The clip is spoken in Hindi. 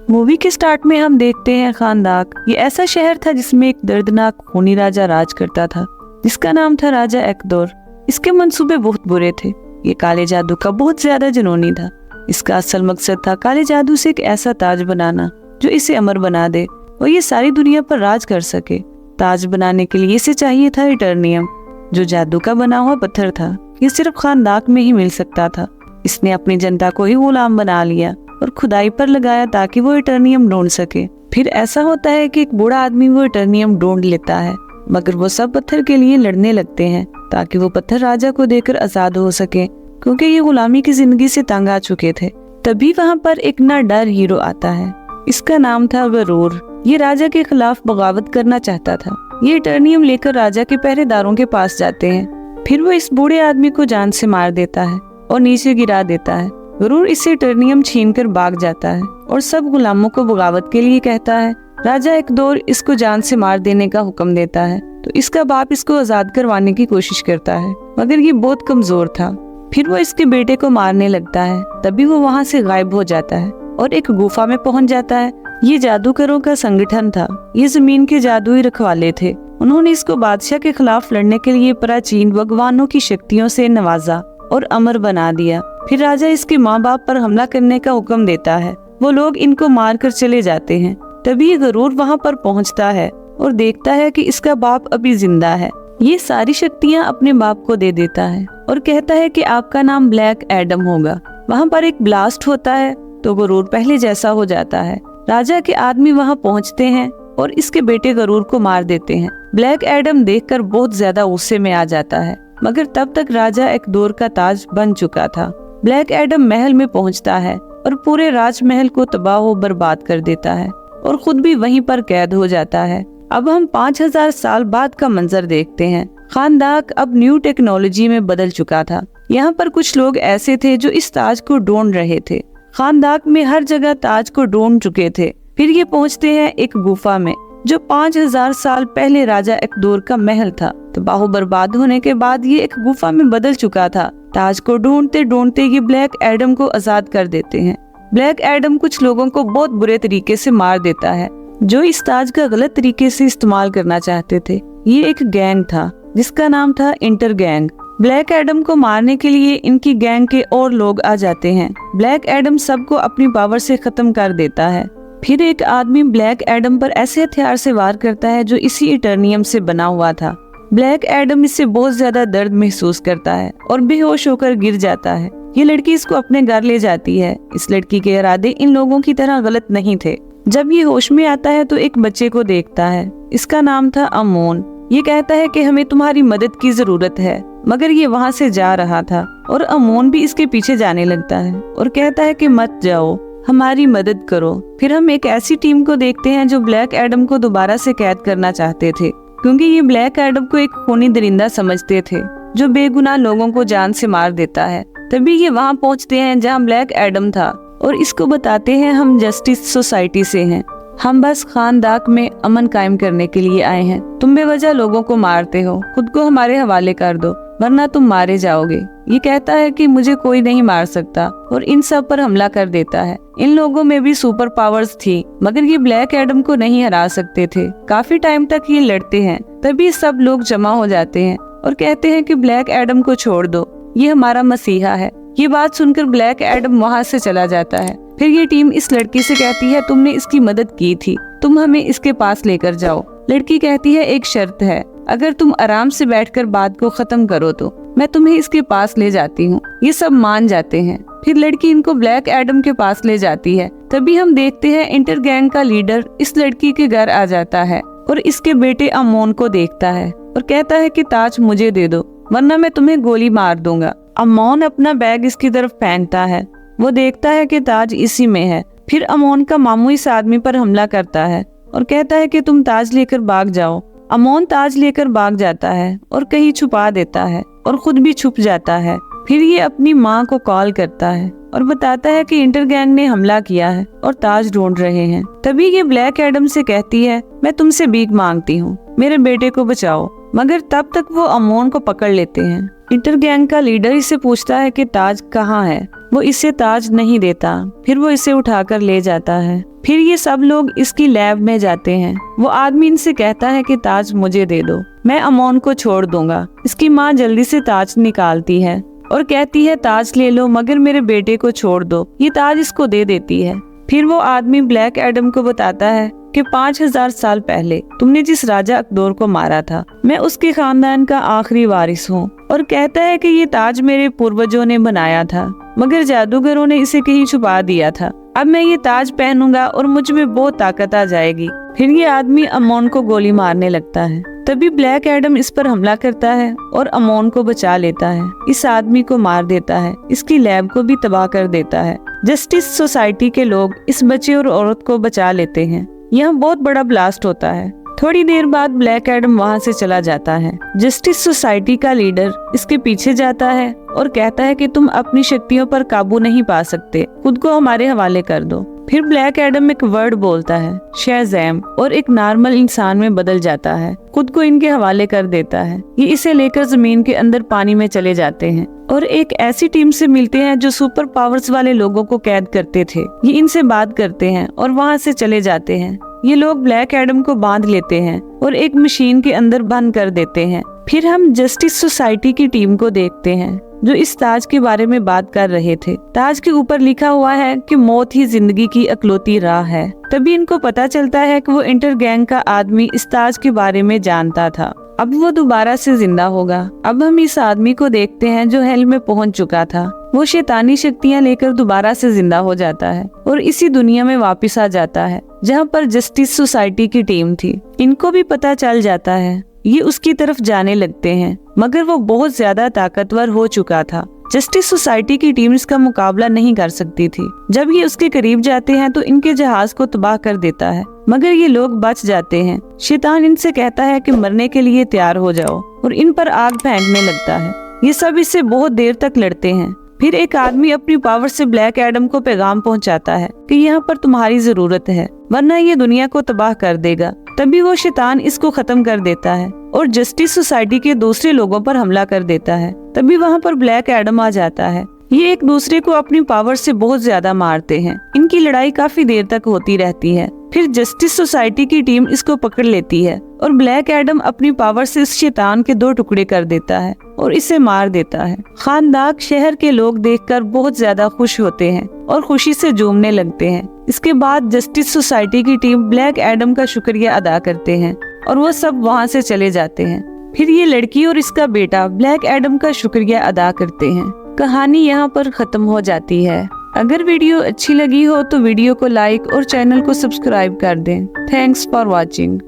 मूवी के स्टार्ट में हम देखते हैं खानदाक। ये ऐसा शहर था जिसमें एक दर्दनाक खूनी राजा राज करता था, जिसका नाम था राजा एक्दोर। इसके मंसूबे बहुत बुरे थे। ये काले जादू का बहुत ज्यादा जुनूनी था। इसका असल मकसद था काले जादू से एक ऐसा ताज बनाना जो इसे अमर बना दे और ये सारी दुनिया पर राज कर सके। ताज बनाने के लिए इसे चाहिए था इटर्नियम, जो जादू का बना हुआ पत्थर था। ये सिर्फ खानदाक में ही मिल सकता था। इसने अपनी जनता को ही गुलाम बना लिया और खुदाई पर लगाया ताकि वो इटर्नियम ढूंढ सके। फिर ऐसा होता है कि एक बूढ़ा आदमी वो इटर्नियम ढूंढ लेता है, मगर वो सब पत्थर के लिए लड़ने लगते हैं ताकि वो पत्थर राजा को देकर आजाद हो सके, क्योंकि ये गुलामी की जिंदगी से तंग आ चुके थे। तभी वहाँ पर एक ना डर हीरो आता है। इसका नाम था गरूर। ये राजा के खिलाफ बगावत करना चाहता था। ये इटर्नियम लेकर राजा के पहरेदारों के पास जाते हैं। फिर वो इस बूढ़े आदमी को जान से मार देता है और नीचे गिरा देता है। गरूर इससे इटर्नियम छीनकर भाग जाता है और सब गुलामों को बगावत के लिए कहता है। राजा एक्दोर इसको जान से मार देने का हुक्म देता है, तो इसका बाप इसको आजाद करवाने की कोशिश करता है, मगर ये बहुत कमजोर था। फिर वो इसके बेटे को मारने लगता है। तभी वो वहाँ से गायब हो जाता है और एक गुफा में पहुँच जाता है। ये जादूगरों का संगठन था। ये जमीन के जादुई रखवाले थे। उन्होंने इसको बादशाह के खिलाफ लड़ने के लिए प्राचीन भगवानों की शक्तियों से नवाजा और अमर बना दिया। फिर राजा इसके माँ बाप पर हमला करने का हुक्म देता है। वो लोग इनको मार कर चले जाते हैं। तभी ये गरूर वहाँ पर पहुँचता है और देखता है कि इसका बाप अभी जिंदा है। ये सारी शक्तियाँ अपने बाप को दे देता है और कहता है कि आपका नाम ब्लैक एडम होगा। वहाँ पर एक ब्लास्ट होता है तो गरूर पहले जैसा हो जाता है। राजा के आदमी वहाँ पहुँचते हैं और इसके बेटे गरूर को मार देते हैं। ब्लैक एडम देखकर बहुत ज्यादा गुस्से में आ जाता है, मगर तब तक राजा एक्दोर का ताज बन चुका था। ब्लैक एडम महल में पहुँचता है और पूरे राजमहल को तबाह व बर्बाद कर देता है और खुद भी वहीं पर कैद हो जाता है। अब हम 5000 साल बाद का मंजर देखते हैं। खानदाक अब न्यू टेक्नोलॉजी में बदल चुका था। यहाँ पर कुछ लोग ऐसे थे जो इस ताज को ढूंढ रहे थे। खानदाक में हर जगह ताज को ढूंढ चुके थे। फिर ये पहुँचते हैं एक गुफा में जो 5000 साल पहले राजा एक्दोर का महल था। तबाह बर्बाद होने के बाद ये एक गुफा में बदल चुका था। ताज को ढूंढते ढूंढते ये ब्लैक एडम को आजाद कर देते हैं। ब्लैक एडम कुछ लोगों को बहुत बुरे तरीके से मार देता है जो इस ताज का गलत तरीके से इस्तेमाल करना चाहते थे। ये एक गैंग था जिसका नाम था इंटर गैंग। ब्लैक एडम को मारने के लिए इनकी गैंग के और लोग आ जाते हैं। ब्लैक एडम सबको अपनी पावर से खत्म कर देता है। फिर एक आदमी ब्लैक एडम पर ऐसे हथियार से वार करता है जो इसी इटर्नियम से बना हुआ था। ब्लैक एडम इससे बहुत ज्यादा दर्द महसूस करता है और बेहोश होकर गिर जाता है। ये लड़की इसको अपने घर ले जाती है। इस लड़की के इरादे इन लोगों की तरह गलत नहीं थे। जब ये होश में आता है तो एक बच्चे को देखता है। इसका नाम था अमोन। ये कहता है कि हमें तुम्हारी मदद की जरूरत है, मगर ये वहाँ से जा रहा था और अमोन भी इसके पीछे जाने लगता है और कहता है कि मत जाओ, हमारी मदद करो। फिर हम एक ऐसी टीम को देखते हैं जो ब्लैक एडम को दोबारा से कैद करना चाहते थे, क्योंकि ये ब्लैक एडम को एक खूनी दरिंदा समझते थे जो बेगुनाह लोगों को जान से मार देता है। तभी ये वहाँ पहुँचते हैं जहाँ ब्लैक एडम था और इसको बताते हैं हम जस्टिस सोसाइटी से हैं। हम बस खानदाक में अमन कायम करने के लिए आए हैं। तुम बेवजह लोगों को मारते हो, खुद को हमारे हवाले कर दो वरना तुम मारे जाओगे। ये कहता है कि मुझे कोई नहीं मार सकता और इन सब पर हमला कर देता है। इन लोगों में भी सुपर पावर्स थी, मगर ये ब्लैक एडम को नहीं हरा सकते थे। काफी टाइम तक ये लड़ते हैं। तभी सब लोग जमा हो जाते हैं और कहते हैं कि ब्लैक एडम को छोड़ दो, ये हमारा मसीहा है। ये बात सुनकर ब्लैक एडम वहाँ से चला जाता है। फिर ये टीम इस लड़की से कहती है तुमने इसकी मदद की थी, तुम हमें इसके पास लेकर जाओ। लड़की कहती है एक शर्त है, अगर तुम आराम से बैठकर बात को खत्म करो तो मैं तुम्हें इसके पास ले जाती हूँ। ये सब मान जाते हैं। फिर लड़की इनको ब्लैक एडम के पास ले जाती है। तभी हम देखते हैं इंटर गैंग का लीडर इस लड़की के घर आ जाता है और इसके बेटे अमोन को देखता है और कहता है कि ताज मुझे दे दो वरना मैं तुम्हें गोली मार दूंगा। अमोन अपना बैग इसकी तरफ फेंकता है। वो देखता है कि ताज इसी में है। फिर अमोन का मामू इस आदमी पर हमला करता है और कहता है कि तुम ताज लेकर भाग जाओ। अमोन ताज लेकर भाग जाता है और कहीं छुपा देता है और खुद भी छुप जाता है। फिर ये अपनी माँ को कॉल करता है और बताता है कि इंटर गैंग ने हमला किया है और ताज ढूंढ रहे हैं। तभी ये ब्लैक एडम से कहती है मैं तुमसे भीख मांगती हूँ, मेरे बेटे को बचाओ। मगर तब तक वो अमोन को पकड़ लेते हैं। इंटर गैंग का लीडर इसे पूछता है कि ताज कहाँ है। वो इसे ताज नहीं देता, फिर वो इसे उठाकर ले जाता है। फिर ये सब लोग इसकी लैब में जाते हैं। वो आदमी इनसे कहता है कि ताज मुझे दे दो, मैं अमोन को छोड़ दूंगा। इसकी माँ जल्दी से ताज निकालती है और कहती है ताज ले लो, मगर मेरे बेटे को छोड़ दो। ये ताज इसको दे देती है। फिर वो आदमी ब्लैक एडम को बताता है कि 5000 साल पहले तुमने जिस राजा अकदोर को मारा था, मैं उसके खानदान का आखिरी वारिस हूँ, और कहता है कि ये ताज मेरे पूर्वजों ने बनाया था, मगर जादूगरों ने इसे कहीं छुपा दिया था। अब मैं ये ताज पहनूंगा और मुझ में बहुत ताकत आ जाएगी। फिर ये आदमी अमोन को गोली मारने लगता है। तभी ब्लैक एडम इस पर हमला करता है और अमोन को बचा लेता है। इस आदमी को मार देता है, इसकी लैब को भी तबाह कर देता है। जस्टिस सोसाइटी के लोग इस बच्चे और औरत को बचा लेते हैं। यहाँ बहुत बड़ा ब्लास्ट होता है। थोड़ी देर बाद ब्लैक एडम वहाँ से चला जाता है। जस्टिस सोसाइटी का लीडर इसके पीछे जाता है और कहता है कि तुम अपनी शक्तियों पर काबू नहीं पा सकते, खुद को हमारे हवाले कर दो। फिर ब्लैक एडम एक वर्ड बोलता है, शज़ैम, और एक नॉर्मल इंसान में बदल जाता है, खुद को इनके हवाले कर देता है। ये इसे लेकर जमीन के अंदर पानी में चले जाते हैं और एक ऐसी टीम से मिलते हैं जो सुपर पावर्स वाले लोगों को कैद करते थे। ये इनसे बात करते हैं और वहाँ से चले जाते हैं। ये लोग ब्लैक एडम को बांध लेते हैं और एक मशीन के अंदर बंद कर देते हैं। फिर हम जस्टिस सोसाइटी की टीम को देखते हैं जो इस ताज के बारे में बात कर रहे थे। ताज के ऊपर लिखा हुआ है कि मौत ही जिंदगी की अकलौती राह है। तभी इनको पता चलता है कि वो इंटर गैंग का आदमी इस ताज के बारे में जानता था। अब वो दोबारा से जिंदा होगा। अब हम इस आदमी को देखते हैं जो हेल में पहुंच चुका था। वो शैतानी शक्तियां लेकर दोबारा से जिंदा हो जाता है और इसी दुनिया में वापस आ जाता है जहां पर जस्टिस सोसाइटी की टीम थी। इनको भी पता चल जाता है। ये उसकी तरफ जाने लगते हैं, मगर वो बहुत ज्यादा ताकतवर हो चुका था। जस्टिस सोसाइटी की टीम इसका मुकाबला नहीं कर सकती थी। जब ये उसके करीब जाते हैं तो इनके जहाज को तबाह कर देता है, मगर ये लोग बच जाते हैं। शैतान इनसे कहता है कि मरने के लिए तैयार हो जाओ और इन पर आग फेंकने लगता है। ये सब इससे बहुत देर तक लड़ते हैं। फिर एक आदमी अपनी पावर से ब्लैक एडम को पैगाम पहुंचाता है कि यहाँ पर तुम्हारी जरूरत है, वरना ये दुनिया को तबाह कर देगा। तभी वो शैतान इसको खत्म कर देता है और जस्टिस सोसाइटी के दूसरे लोगों पर हमला कर देता है। तभी वहाँ पर ब्लैक एडम आ जाता है। ये एक दूसरे को अपनी पावर से बहुत ज्यादा मारते हैं। इनकी लड़ाई काफी देर तक होती रहती है। फिर जस्टिस सोसाइटी की टीम इसको पकड़ लेती है और ब्लैक एडम अपनी पावर से इस शैतान के 2 टुकड़े कर देता है और इसे मार देता है। खानदाक शहर के लोग देखकर बहुत ज्यादा खुश होते हैं और खुशी से झूमने लगते हैं। इसके बाद जस्टिस सोसाइटी की टीम ब्लैक एडम का शुक्रिया अदा करते हैं और वो सब वहाँ से चले जाते हैं। फिर ये लड़की और इसका बेटा ब्लैक एडम का शुक्रिया अदा करते हैं। कहानी यहाँ पर खत्म हो जाती है। अगर वीडियो अच्छी लगी हो तो वीडियो को लाइक और चैनल को सब्सक्राइब कर दें। Thanks for watching.